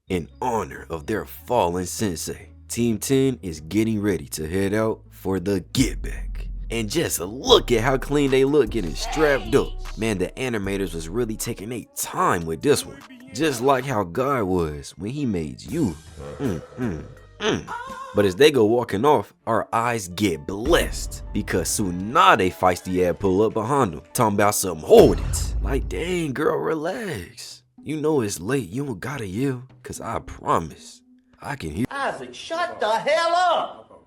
In honor of their fallen sensei, Team 10 is getting ready to head out for the get back. And just look at how clean they look getting strapped up. Man, the animators was really taking their time with this one. Just like how God was when he made you. But as they go walking off, our eyes get blessed. Because Tsunade feisty ass pull up behind them, talking about some hold it. Like, dang girl, relax. You know it's late, you don't gotta yell. Cause I promise, I can hear. Isaac, shut the hell up!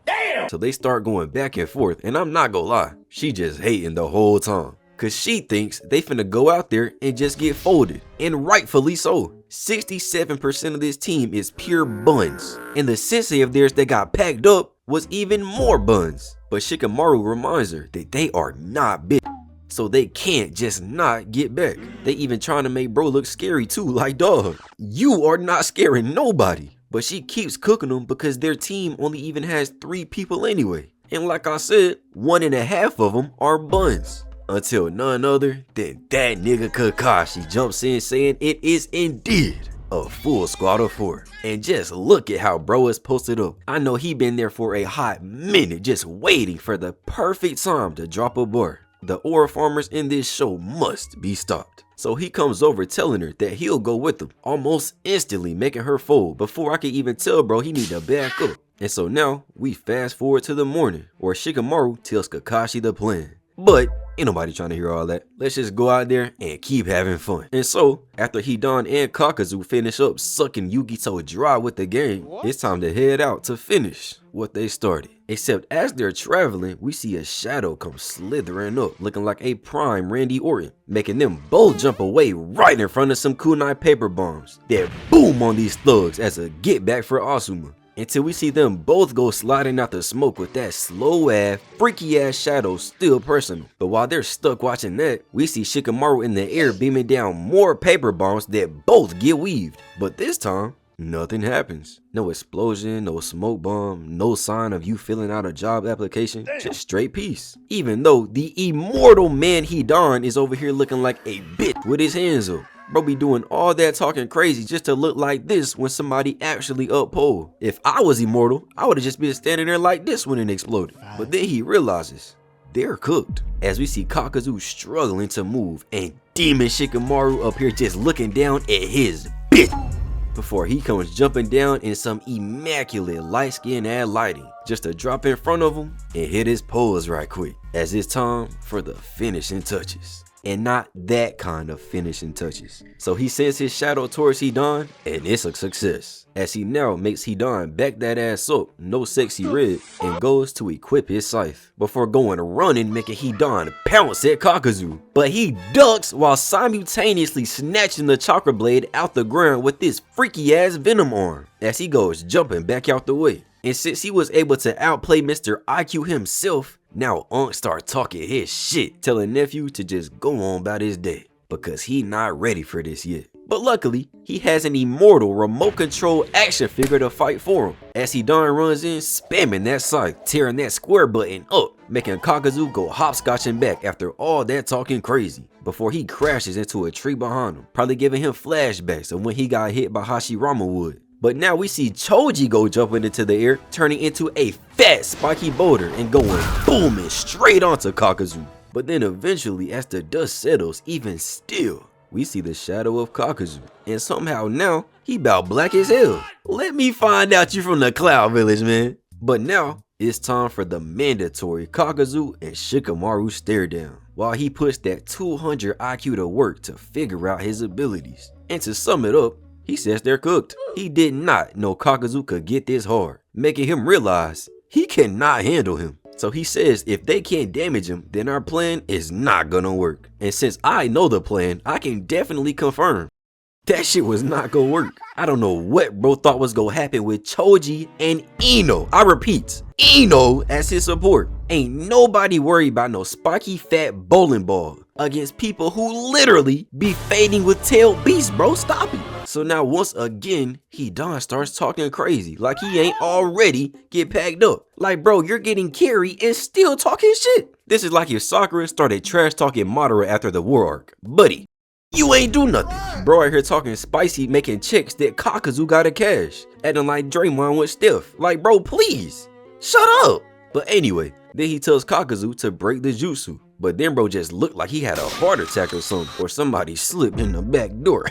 Damn! So they start going back and forth, and I'm not gonna lie, she just hating the whole time. Cause she thinks they finna go out there and just get folded. And rightfully so. 67% of this team is pure buns. And the sensei of theirs that got packed up was even more buns. But Shikamaru reminds her that they are not big. So they can't just not get back. They even trying to make bro look scary too, like dog. You are not scaring nobody. But she keeps cooking them because their team only even has 3 people anyway. And like I said, 1.5 of them are buns. Until none other than that nigga Kakashi jumps in saying it is indeed a full squad of 4. And just look at how bro is posted up. I know he been there for a hot minute just waiting for the perfect time to drop a bar. The ore farmers in this show must be stopped. So he comes over telling her that he'll go with them, almost instantly making her fold before I could even tell bro he need to back up. And so now we fast forward to the morning where Shikamaru tells Kakashi the plan. But ain't nobody trying to hear all that. Let's just go out there and keep having fun. And so, after Hidan and Kakuzu finish up sucking Yugito dry with the game, it's time to head out to finish what they started. Except as they're traveling, we see a shadow come slithering up, looking like a prime Randy Orton, making them both jump away right in front of some kunai paper bombs that boom on these thugs as a get back for Asuma. Until we see them both go sliding out the smoke with that slow ass, freaky ass shadow still personal. But while they're stuck watching that, we see Shikamaru in the air beaming down more paper bombs that both get weaved. But this time, nothing happens. No explosion, no smoke bomb, no sign of you filling out a job application, just straight peace. Even though the immortal man Hidan is over here looking like a bitch with his hands up. Bro be doing all that talking crazy just to look like this when somebody actually uppulled. If I was immortal, I would have just been standing there like this when it exploded. But then he realizes they're cooked. As we see Kakazu struggling to move and Demon Shikamaru up here just looking down at his bitch. Before he comes jumping down in some immaculate light skin ass lighting just to drop in front of him and hit his pose right quick. As it's time for the finishing touches. And not that kind of finishing touches. So he sends his shadow towards Hidan, and it's a success. As he now makes Hidan back that ass up, no sexy red, and goes to equip his scythe. Before going running, making Hidan pounce at Kakazu. But he ducks while simultaneously snatching the chakra blade out the ground with this freaky ass venom arm. As he goes jumping back out the way. And since he was able to outplay Mr. IQ himself, now Unc start talking his shit, telling nephew to just go on about his day, because he not ready for this yet. But luckily, he has an immortal remote control action figure to fight for him. As Hidan runs in, spamming that scythe, tearing that square button up, making Kakazu go hopscotching back after all that talking crazy, before he crashes into a tree behind him, probably giving him flashbacks of when he got hit by Hashirama wood. But now we see Choji go jumping into the air, turning into a fat spiky boulder and going booming straight onto Kakazu. But then eventually, as the dust settles even still, we see the shadow of Kakazu. And somehow now, he about black as hell. Let me find out you from the Cloud Village, man. But now, it's time for the mandatory Kakazu and Shikamaru stare down, while he puts that 200 IQ to work to figure out his abilities. And to sum it up, he says they're cooked. He did not know Kakazu could get this hard, making him realize he cannot handle him. So he says if they can't damage him, then our plan is not gonna work. And since I know the plan, I can definitely confirm that shit was not gonna work. I don't know what bro thought was gonna happen with Choji and Ino. I repeat, Ino as his support. Ain't nobody worried about no spiky fat bowling ball against people who literally be fading with tail beasts, bro. Stop it. So now once again, Hidan starts talking crazy like he ain't already get packed up. Like bro, you're getting carried and still talking shit. This is like if Sakura started trash talking Madara after the war arc. Buddy, You ain't do nothing. Bro out here talking spicy, making checks that Kakuzu gotta cash. Acting like Draymond with Steph. Like, bro, please. Shut up. But anyway, then he tells Kakuzu to break the jutsu. But then bro just looked like he had a heart attack or something, or somebody slipped in the back door.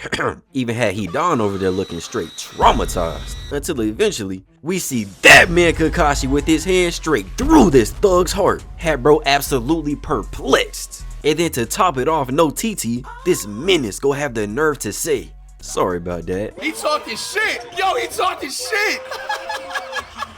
Even had Hidan over there looking straight traumatized. Until eventually, we see that man Kakashi with his hand straight through this thug's heart. Had bro absolutely perplexed. And then to top it off, no TT, this menace go have the nerve to say, sorry about that. He talking shit. Yo, he talking shit.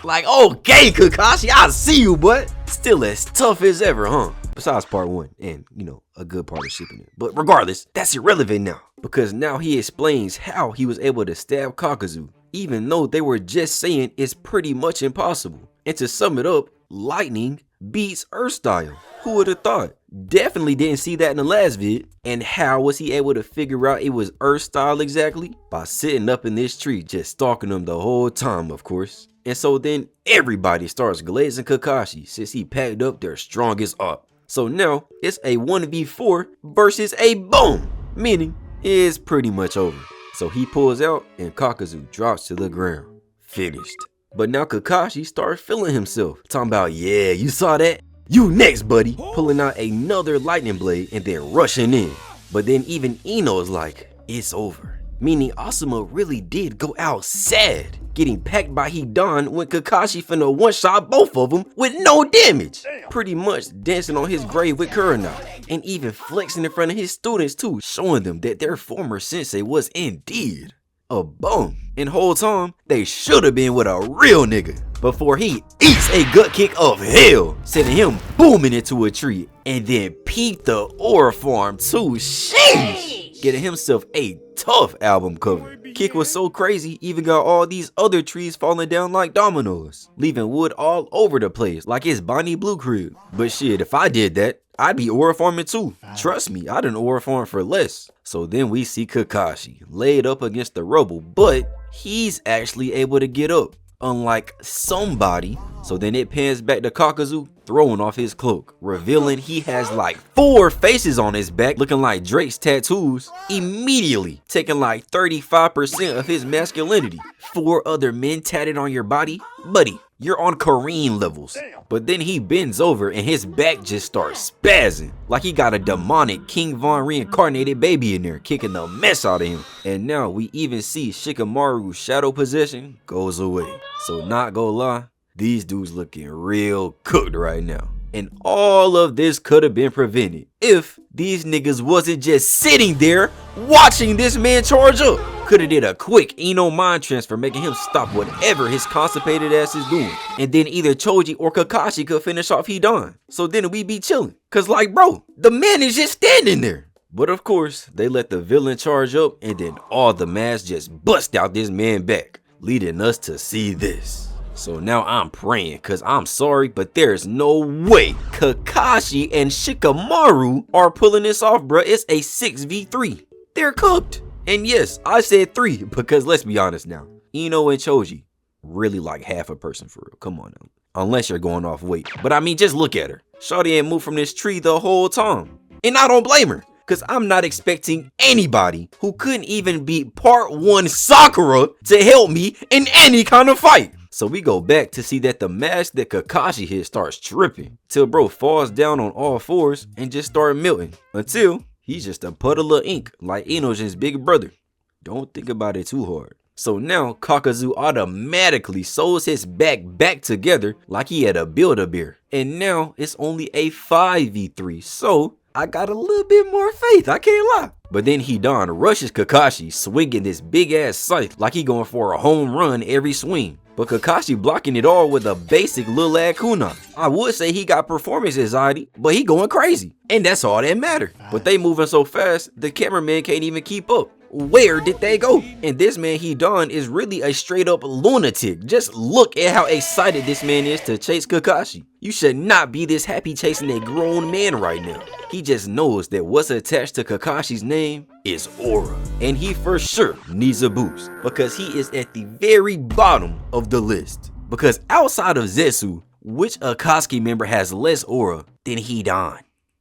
Like, okay, Kakashi, I see you, but still as tough as ever, huh? Besides part 1 and, you know, a good part of Shippuden. But regardless, that's irrelevant now. Because now he explains how he was able to stab Kakazu, even though they were just saying it's pretty much impossible. And to sum it up, lightning beats earth style. Who would have thought? Definitely didn't see that in the last vid. And how was he able to figure out it was earth style exactly? By sitting up in this tree, just stalking them the whole time, of course. And so then everybody starts glazing Kakashi since he packed up their strongest op. So now it's a 1v4 versus a BUMS, meaning it's pretty much over. So he pulls out and Kakuzu drops to the ground. Finished. But now Kakashi starts feeling himself. Talking about, yeah, you saw that? You next, buddy. Pulling out another lightning blade and then rushing in. But then even Ino's like, it's over. Meaning Asuma really did go out sad, getting packed by Hidan when Kakashi finna one-shot both of them with no damage. Pretty much dancing on his grave with Kurana, and even flexing in front of his students too, showing them that their former sensei was indeed a bum. And whole time, they should have been with a real nigga before he eats a gut kick of hell, sending him booming into a tree, and then peep the ore farm too. Sheesh! Getting himself a tough album cover. Kick was so crazy, even got all these other trees falling down like dominoes, leaving wood all over the place like it's Bonnie Blue crib. But shit, if I did that, I'd be ore farming too. Trust me, I done ore farm for less. So then we see Kakashi laid up against the rubble, but he's actually able to get up, unlike somebody. So then it pans back to Kakuzu throwing off his cloak, revealing he has like 4 faces on his back looking like Drake's tattoos, immediately taking like 35% of his masculinity. 4 other men tatted on your body? Buddy, you're on Kareem levels. But then he bends over and his back just starts spazzing, like he got a demonic King Von reincarnated baby in there kicking the mess out of him. And now we even see Shikamaru's shadow possession goes away. So not gonna lie, these dudes looking real cooked right now. And all of this could have been prevented if these niggas wasn't just sitting there watching this man charge up. Could have did a quick Ino mind transfer, making him stop whatever his constipated ass is doing. And then either Choji or Kakashi could finish off Hidan. So then we be chilling. Cause like bro, the man is just standing there. But of course, they let the villain charge up and then all the mass just bust out this man back, leading us to see this. So now I'm praying, cause I'm sorry, but there's no way Kakashi and Shikamaru are pulling this off, bruh. It's a 6v3. They're cooked. And yes, I said 3 because let's be honest now, Ino and Choji really like half a person for real. Come on now. Unless you're going off weight. But I mean, just look at her. Shawty ain't moved from this tree the whole time. And I don't blame her, cause I'm not expecting anybody who couldn't even beat part 1 Sakura to help me in any kind of fight. So we go back to see that the mask that Kakashi hit starts tripping, till bro falls down on all 4s and just start melting, until he's just a puddle of ink like Inogen's big brother. Don't think about it too hard. So now Kakuzu automatically sews his back together like he had a Build-A-Bear. And now it's only a 5v3, so I got a little bit more faith, I can't lie. But then Hidan rushes Kakashi, swinging this big ass scythe like he going for a home run every swing. But Kakashi blocking it all with a basic lil ass kunai. I would say he got performance anxiety, but he going crazy. And that's all that matter. But they moving so fast, the cameraman can't even keep up. Where did they go? And this man Hidan is really a straight up lunatic. Just look at how excited this man is to chase Kakashi. You should not be this happy chasing a grown man right now. He just knows that what's attached to Kakashi's name is aura. And he for sure needs a boost because he is at the very bottom of the list. Because outside of Zetsu, which Akatsuki member has less aura than Hidan?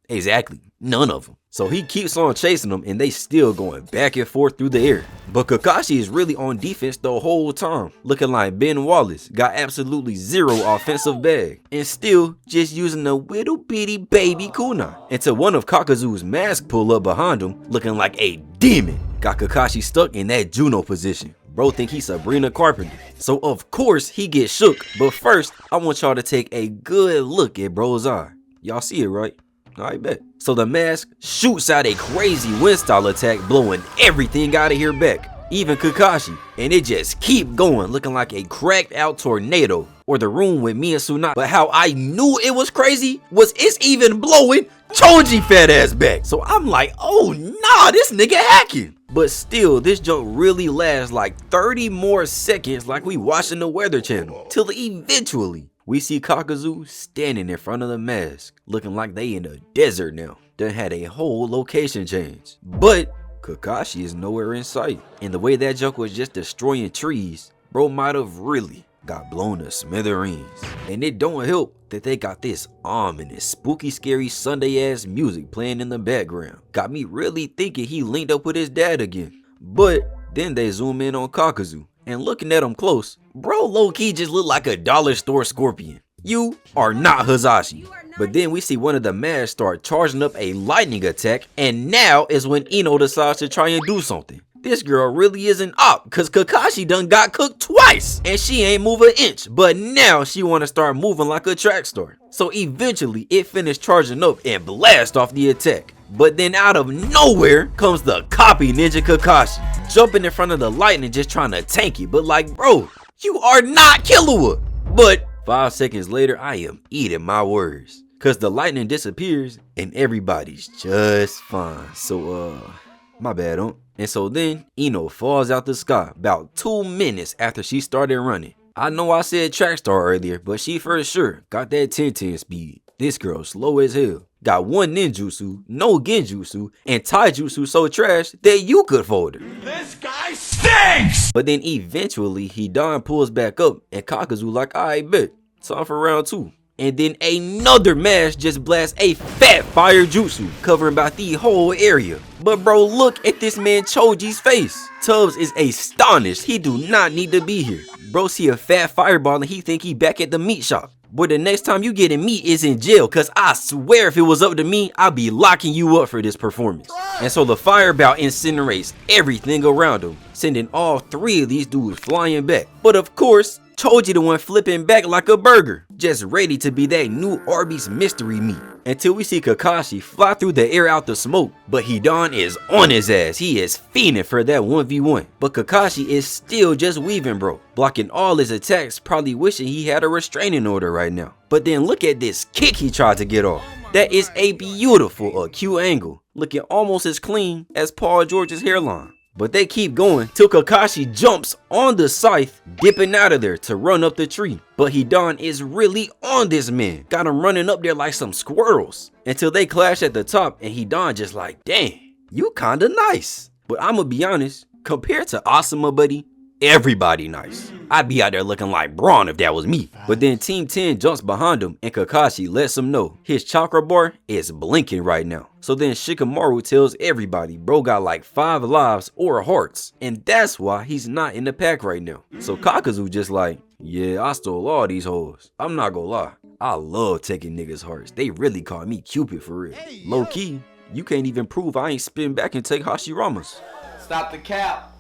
Exactly, none of them. So he keeps on chasing them and they still going back and forth through the air. But Kakashi is really on defense the whole time, looking like Ben Wallace, got absolutely zero offensive bag, and still just using a little bitty baby kunai. Until one of Kakuzu's masks pull up behind him, looking like a demon. Got Kakashi stuck in that Juno position. Bro think he's Sabrina Carpenter. So of course he gets shook, but first I want y'all to take a good look at bro's eye. Y'all see it, right? I bet. So the mask shoots out a crazy wind style attack, blowing everything out of here back, even Kakashi, and it just keep going, looking like a cracked out tornado, or the room with me and Tsunade. But how I knew it was crazy was it's even blowing Choji fat ass back. So I'm like, oh nah, this nigga hacking. But still, this joke really lasts like 30 more seconds, like we watching the Weather Channel, till eventually we see Kakuzu standing in front of the mask, looking like they in a desert now. Done had a whole location change. But Kakashi is nowhere in sight. And the way that joke was just destroying trees, bro might have really got blown to smithereens. And it don't help that they got this ominous, spooky, scary Sunday ass music playing in the background. Got me really thinking he linked up with his dad again. But then they zoom in on Kakuzu, and looking at him close, bro low-key just look like a dollar store scorpion. You are not Hazashi. But then we see one of the masks start charging up a lightning attack, and now is when Ino decides to try and do something. This girl really is an op, cause Kakashi done got cooked twice and she ain't move an inch, but now she wanna start moving like a track star. So eventually it finished charging up and blast off the attack. But then out of nowhere comes the copy ninja Kakashi, jumping in front of the lightning just trying to tank it, but like, bro, you are not Killua. But 5 seconds later, I am eating my words, cause the lightning disappears and everybody's just fine. So my bad, huh? And so then Ino falls out the sky about 2 minutes after she started running. I know I said track star earlier, but she for sure got that 10-10 speed. This girl slow as hell. Got one ninjutsu, no genjutsu, and taijutsu so trash that you could fold her. This guy stinks! But then eventually Hidan pulls back up and Kakazu like, I bet, time for round 2. And then another mask just blasts a fat fire jutsu, covering about the whole area. But bro, look at this man Choji's face. Tubbs is astonished. He do not need to be here. Bro see a fat fireball and he think he back at the meat shop. But the next time you get in meat is in jail, cause I swear if it was up to me, I'd be locking you up for this performance. And so the fireball incinerates everything around him, sending all 3 of these dudes flying back. But of course, Choji the one flipping back like a burger, just ready to be that new Arby's mystery meat. Until we see Kakashi fly through the air out the smoke, but Hidan is on his ass. He is fiending for that 1v1. But Kakashi is still just weaving, bro, blocking all his attacks, probably wishing he had a restraining order right now. But then look at this kick he tried to get off. That is a beautiful acute angle, looking almost as clean as Paul George's hairline. But they keep going till Kakashi jumps on the scythe, dipping out of there to run up the tree. But Hidan is really on this man, got him running up there like some squirrels, until they clash at the top and Hidan just like, dang, you kinda nice. But I'ma be honest, compared to Asuma, buddy, everybody nice. I'd be out there looking like Braun if that was me. But then Team 10 jumps behind him and Kakashi lets him know his chakra bar is blinking right now. So then Shikamaru tells everybody bro got like 5 lives or hearts, and that's why he's not in the pack right now. So Kakuzu just like, yeah, I stole all these hoes. I'm not gonna lie, I love taking niggas' hearts. They really call me Cupid for real. Low key, you can't even prove I ain't spin back and take Hashirama's. Stop the cap.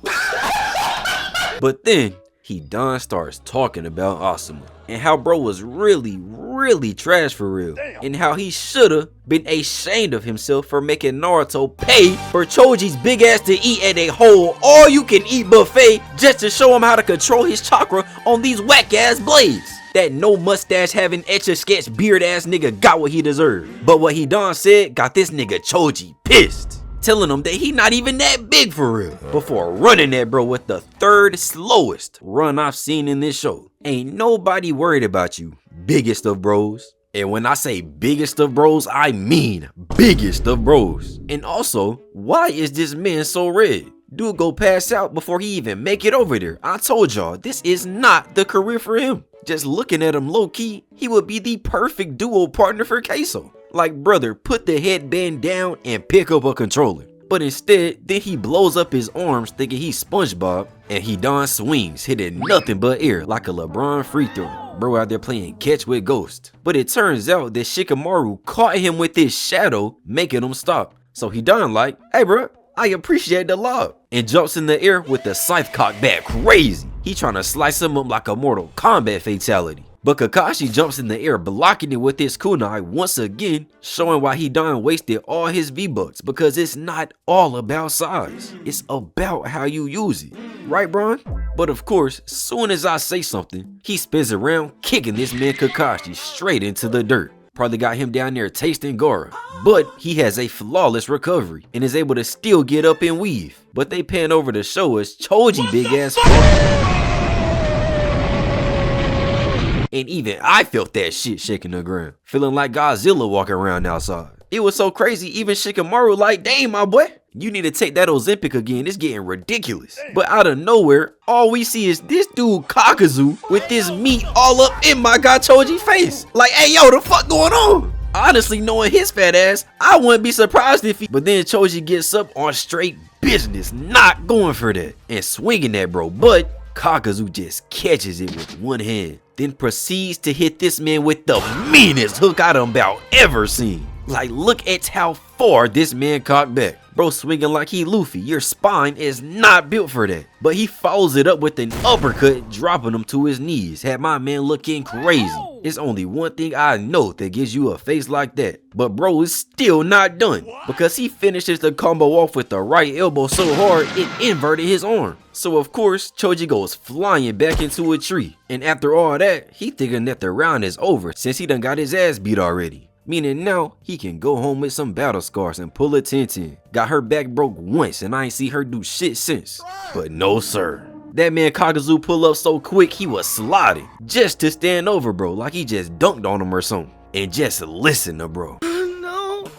But then Hidan starts talking about Asuma and how bro was really trash for real. Damn. And how he shoulda been ashamed of himself for making Naruto pay for Choji's big ass to eat at a whole all-you-can-eat buffet just to show him how to control his chakra on these whack ass blades. That no mustache having etch-a-sketch beard ass nigga got what he deserved. But what Hidan said got this nigga Choji pissed, telling him that he not even that big for real, before running at bro with the 3rd slowest run I've seen in this show. Ain't nobody worried about you, biggest of bros. And when I say biggest of bros, I mean biggest of bros. And also, why is this man so red? Dude go pass out before he even make it over there. I told y'all, this is not the career for him. Just looking at him low-key, he would be the perfect duo partner for Queso. Like, brother, put the headband down and pick up a controller. But instead, then he blows up his arms thinking he's SpongeBob, and Hidan swings, hitting nothing but air like a LeBron free throw. Bro out there playing catch with Ghost. But it turns out that Shikamaru caught him with his shadow, making him stop. So Hidan like, hey bro, I appreciate the lob, and jumps in the air with the scythe cocked back crazy. He trying to slice him up like a Mortal Kombat fatality. But Kakashi jumps in the air, blocking it with his kunai once again, showing why Hidan wasted all his V-Bucks, because it's not all about size. It's about how you use it. Right, Bron? But of course, soon as I say something, he spins around, kicking this man Kakashi straight into the dirt. Probably got him down there tasting Gora. But he has a flawless recovery and is able to still get up and weave. But they pan over to show us Choji big ass fall. And even I felt that shit shaking the ground, feeling like Godzilla walking around outside. It was so crazy, even Shikamaru like, dang my boy, you need to take that Ozempic again, it's getting ridiculous. But out of nowhere, all we see is this dude Kakuzu with this meat all up in my god Choji face. Like, hey yo, the fuck going on? Honestly, knowing his fat ass, I wouldn't be surprised if he... But then Choji gets up on straight business, not going for that, and swinging that bro, but Kakazu just catches it with one hand, then proceeds to hit this man with the meanest hook I done about ever seen. Like, look at how far this man cocked back. Bro swinging like he Luffy, your spine is not built for that. But he follows it up with an uppercut, dropping him to his knees, had my man looking crazy. It's only one thing I know that gives you a face like that. But bro is still not done, because he finishes the combo off with the right elbow so hard it inverted his arm. So of course, Choji goes flying back into a tree. And after all that, he thinking that the round is over since he done got his ass beat already. Meaning now, he can go home with some battle scars and pull a 10-10. Got her back broke once and I ain't see her do shit since. But no sir. That man Kakazu pull up so quick he was sliding just to stand over bro like he just dunked on him or something. And just listen to bro.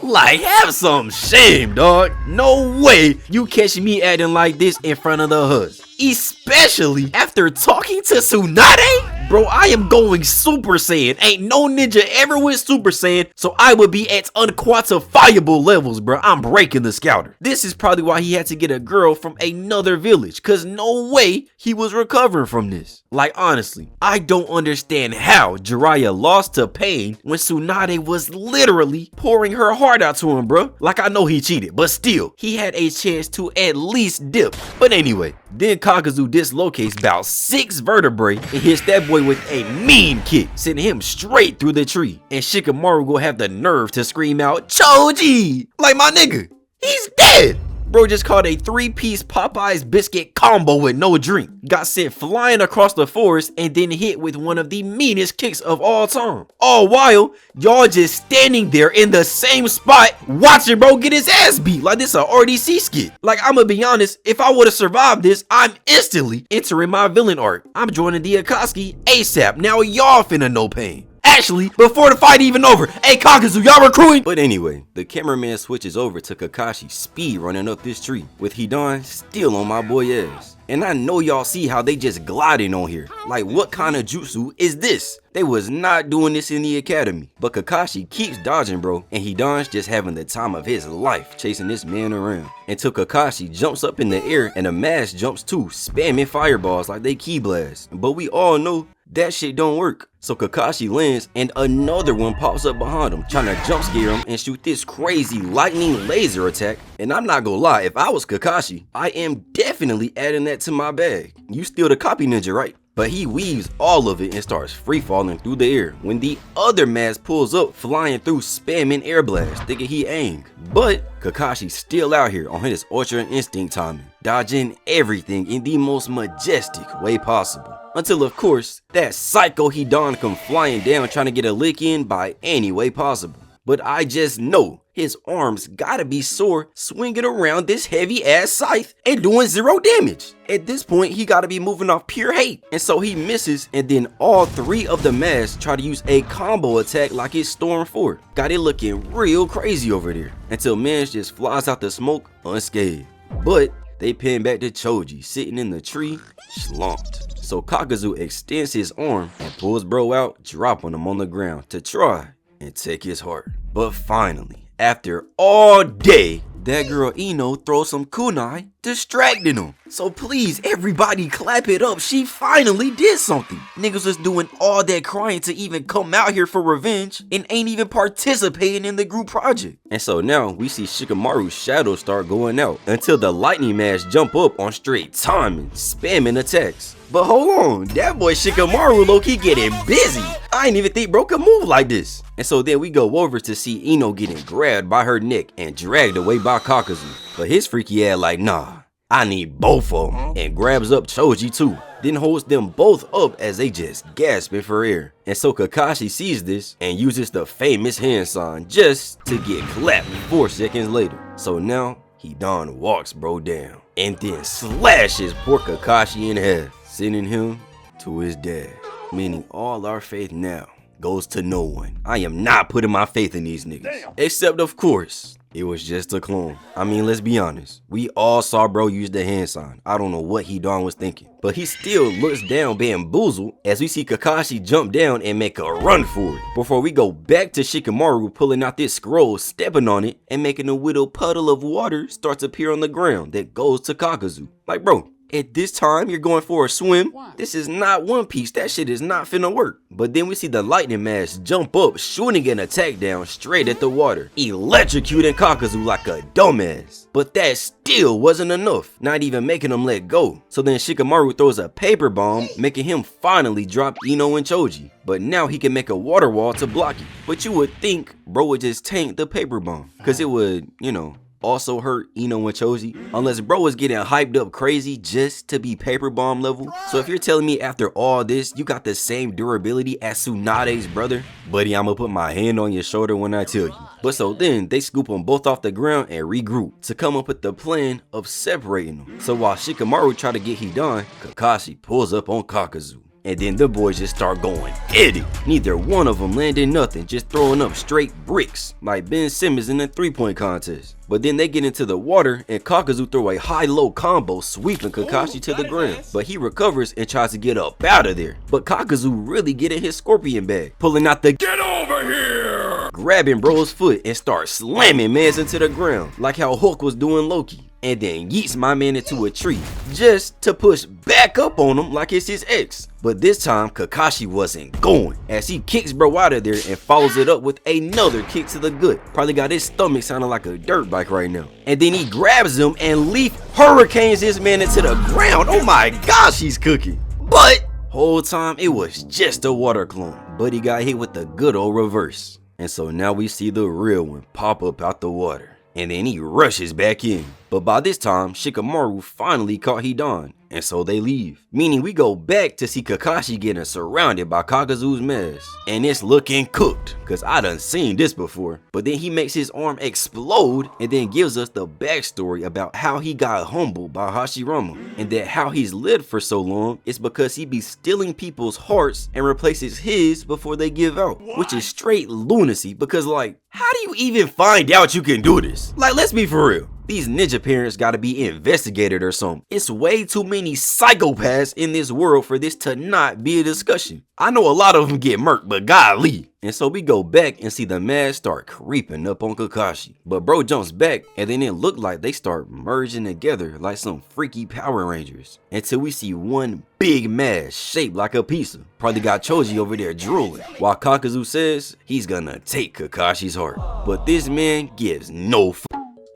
Like, have some shame, dog. No way you catch me acting like this in front of the hus. Especially after talking to Tsunade? Bro, I am going Super Saiyan. Ain't no ninja ever went Super Saiyan, so I would be at unquantifiable levels, bro. I'm breaking the scouter. This is probably why he had to get a girl from another village, cause no way he was recovering from this. Like, honestly, I don't understand how Jiraiya lost to Pain when Tsunade was literally pouring her heart out to him, bro. Like, I know he cheated, but still, he had a chance to at least dip. But anyway, then Kakazu dislocates about 6 vertebrae and hits that boy with a mean kick, sending him straight through the tree. And Shikamaru will have the nerve to scream out, Choji! Like, my nigga, he's dead! Bro just caught a 3-piece Popeye's biscuit combo with no drink. Got sent flying across the forest and then hit with one of the meanest kicks of all time. All while, y'all just standing there in the same spot watching bro get his ass beat like this a RDC skit. Like, I'ma be honest, if I would've survived this, I'm instantly entering my villain arc. I'm joining the Akatsuki ASAP. Now y'all finna know pain. Actually, before the fight even over, hey Kakuzu, y'all recruiting? But anyway, the cameraman switches over to Kakashi speed running up this tree, with Hidan still on my boy ass. And I know y'all see how they just gliding on here. Like, what kind of jutsu is this? They was not doing this in the academy. But Kakashi keeps dodging bro, and Hidan's just having the time of his life chasing this man around. Until Kakashi jumps up in the air and the mask jumps too, spamming fireballs like they key blast. But we all know that shit don't work. So Kakashi lands and another one pops up behind him, trying to jump scare him and shoot this crazy lightning laser attack. And I'm not gonna lie, if I was Kakashi, I am definitely adding that to my bag. You still the copy ninja, right? But he weaves all of it and starts free falling through the air when the other mask pulls up, flying through, spamming air blast, thinking he Aang. But Kakashi's still out here on his ultra instinct timing, dodging everything in the most majestic way possible. Until of course, that psycho Hidan come flying down trying to get a lick in by any way possible. But I just know his arms gotta be sore swinging around this heavy ass scythe and doing 0 damage. At this point, he gotta be moving off pure hate. And so he misses, and then all 3 of the masks try to use a combo attack like it's Storm 4. Got it looking real crazy over there, until Mans just flies out the smoke unscathed. But they pin back to Choji sitting in the tree, slumped. So Kakuzu extends his arm and pulls bro out, dropping him on the ground to try and take his heart. But finally, after all day, that girl Ino throws some kunai, distracting him. So please, everybody clap it up. She finally did something. Niggas was doing all that crying to even come out here for revenge and ain't even participating in the group project. And so now we see Shikamaru's shadow start going out until the lightning mask jump up on straight timing, spamming attacks. But hold on, that boy Shikamaru low-key getting busy. I ain't even think bro could move like this. And so then we go over to see Ino getting grabbed by her neck and dragged away by Kakuzu. But his freaky ass like, nah, I need both of them, and grabs up Choji too. Then holds them both up as they just gasping for air. And so Kakashi sees this and uses the famous hand sign just to get clapped 4 seconds later. So now Hidan walks bro down and then slashes poor Kakashi in half, sending him to his dad. Meaning all our faith now goes to no one. I am not putting my faith in these niggas. Damn. Except of course, it was just a clone. I mean, let's be honest. We all saw bro use the hand sign. I don't know what Hidan was thinking. But he still looks down bamboozled as we see Kakashi jump down and make a run for it. Before we go back to Shikamaru pulling out this scroll, stepping on it, and making a little puddle of water starts to appear on the ground that goes to Kakuzu. Like bro, at this time, you're going for a swim? This is not One Piece. That shit is not finna work. But then we see the lightning mask jump up, shooting an attack down straight at the water, electrocuting Kakuzu like a dumbass. But that still wasn't enough, not even making him let go. So then Shikamaru throws a paper bomb, making him finally drop Ino and Choji. But now he can make a water wall to block it. But you would think bro would just tank the paper bomb, because it would, you know, also hurt Ino and Choji, unless bro was getting hyped up crazy just to be paper bomb level. So if you're telling me after all this you got the same durability as Tsunade's brother, buddy, I'ma put my hand on your shoulder when I tell you. But so then they scoop them both off the ground and regroup to come up with the plan of separating them. So while Shikamaru try to get Hidan, Kakashi pulls up on Kakuzu. And then the boys just start going at it. Neither one of them landed nothing, just throwing up straight bricks like Ben Simmons in a 3-point contest. But then they get into the water and Kakuzu throw a high-low combo, sweeping Kakashi to the ground. But he recovers and tries to get up out of there. But Kakuzu really get in his scorpion bag, pulling out the "Get over here!" grabbing bro's foot and start slamming mans into the ground like how Hulk was doing Loki. And then yeets my man into a tree just to push back up on him like it's his ex. But this time Kakashi wasn't going, as he kicks bro out of there and follows it up with another kick to the gut. Probably got his stomach sounding like a dirt bike right now. And then he grabs him and leaf hurricanes this man into the ground. Oh my gosh, he's cooking. But whole time it was just a water clone, but he got hit with the good old reverse. And so now we see the real one pop up out the water. And then he rushes back in. But by this time, Shikamaru finally caught Hidan, and so they leave. Meaning we go back to see Kakashi getting surrounded by Kakuzu's mask. And it's looking cooked, cause I done seen this before. But then he makes his arm explode and then gives us the backstory about how he got humbled by Hashirama. And that how he's lived for so long is because he be stealing people's hearts and replaces his before they give out. Which is straight lunacy, because like, how do you even find out you can do this? Like, let's be for real. These ninja parents gotta be investigated or something. It's way too many psychopaths in this world for this to not be a discussion. I know a lot of them get murked, but golly. And so we go back and see the mask start creeping up on Kakashi. But bro jumps back and then it looked like they start merging together like some freaky Power Rangers. Until we see one big mask shaped like a pizza. Probably got Choji over there drooling. While Kakuzu says he's gonna take Kakashi's heart. But this man gives no f***.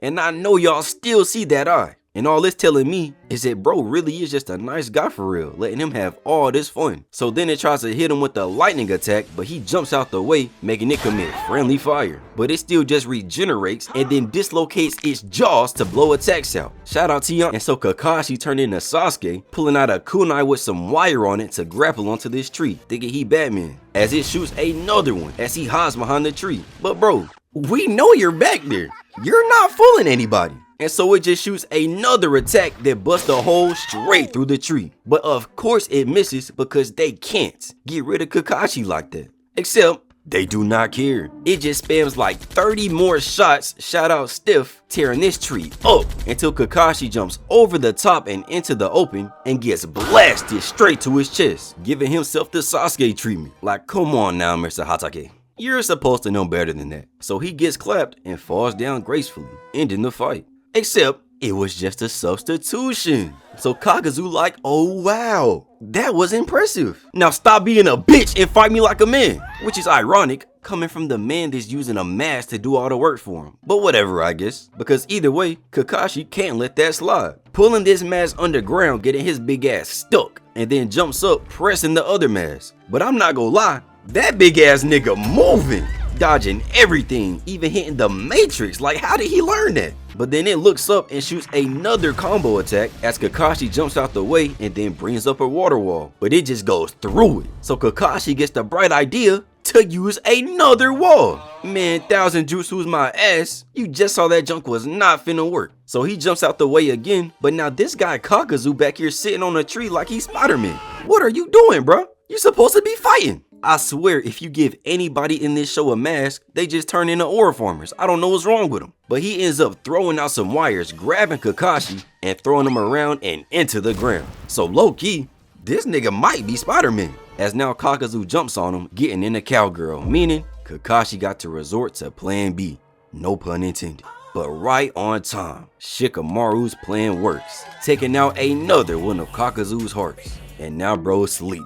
And I know y'all still see that eye. And all it's telling me is that bro really is just a nice guy for real, letting him have all this fun. So then it tries to hit him with the lightning attack, but he jumps out the way, making it commit friendly fire. But it still just regenerates and then dislocates its jaws to blow attacks out. Shout out to y'all. And so Kakashi turned into Sasuke, pulling out a kunai with some wire on it to grapple onto this tree, thinking he Batman. As it shoots another one as he hides behind the tree. But bro, we know you're back there. You're not fooling anybody. And so it just shoots another attack that busts a hole straight through the tree. But of course it misses because they can't get rid of Kakashi like that. Except they do not care. It just spams like 30 more shots, shout out Stiff, tearing this tree up until Kakashi jumps over the top and into the open and gets blasted straight to his chest, giving himself the Sasuke treatment. Like, come on now, Mr. Hatake. You're supposed to know better than that. So he gets clapped and falls down gracefully, ending the fight. Except it was just a substitution. So Kakazu like, oh wow, that was impressive. Now stop being a bitch and fight me like a man. Which is ironic, coming from the man that's using a mask to do all the work for him. But whatever, I guess. Because either way, Kakashi can't let that slide. Pulling this mask underground, getting his big ass stuck, and then jumps up, pressing the other mask. But I'm not gonna lie, that big ass nigga moving, dodging everything, even hitting the Matrix. Like, how did he learn that? But then it looks up and shoots another combo attack as Kakashi jumps out the way and then brings up a water wall. But it just goes through it. So Kakashi gets the bright idea to use another wall. Man, 1000 jutsu's my ass. You just saw that junk was not finna work. So he jumps out the way again, but now this guy Kakuzu back here sitting on a tree like he's Spider-Man. What are you doing, bro? You're supposed to be fighting. I swear, if you give anybody in this show a mask, they just turn into ore farmers. I don't know what's wrong with them. But he ends up throwing out some wires, grabbing Kakashi, and throwing him around and into the ground. So low-key, this nigga might be Spider-Man. As now Kakazu jumps on him, getting in a cowgirl, meaning Kakashi got to resort to plan B. No pun intended. But right on time, Shikamaru's plan works, taking out another one of Kakazu's hearts. And now bro's sleep.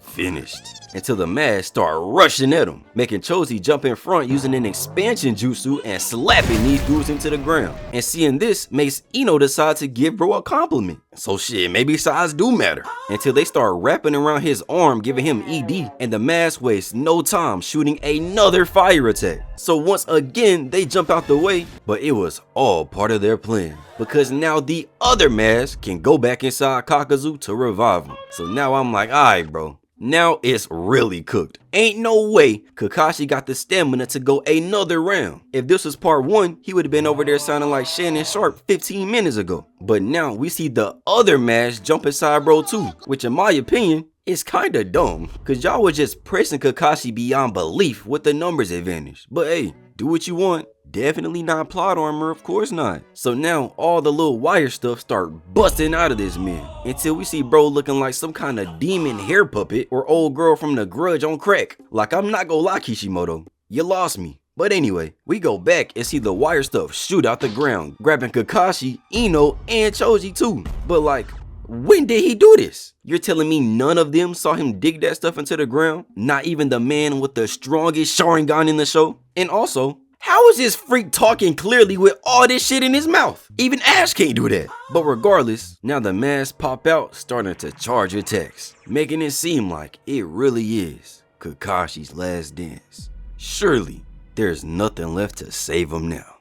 Finished. Until the mask start rushing at him, making Choji jump in front using an expansion jutsu and slapping these dudes into the ground. And seeing this makes Ino decide to give bro a compliment. So shit, maybe size do matter. Until they start wrapping around his arm, giving him ED, and the mask wastes no time shooting another fire attack. So once again, they jump out the way, but it was all part of their plan. Because now the other mask can go back inside Kakazu to revive him. So now I'm like, alright bro. Now it's really cooked. Ain't no way Kakashi got the stamina to go another round. If this was part 1, he would have been over there sounding like Shannon Sharp 15 minutes ago. But now we see the other mask jump inside bro too, which in my opinion is kinda dumb. Cause y'all was just pressing Kakashi beyond belief with the numbers advantage. But hey, do what you want. Definitely not plot armor, of course not. So now all the little wire stuff start busting out of this man until we see bro looking like some kind of demon hair puppet or old girl from The Grudge on crack. Like, I'm not gonna lie, Kishimoto, you lost me. But anyway, we go back and see the wire stuff shoot out the ground, grabbing Kakashi, Ino, and Choji too. But like, when did he do this? You're telling me none of them saw him dig that stuff into the ground? Not even the man with the strongest Sharingan in the show? And also, how is this freak talking clearly with all this shit in his mouth? Even Ash can't do that. But regardless, now the masks pop out, starting to charge attacks, making it seem like it really is Kakashi's last dance. Surely, there's nothing left to save him now.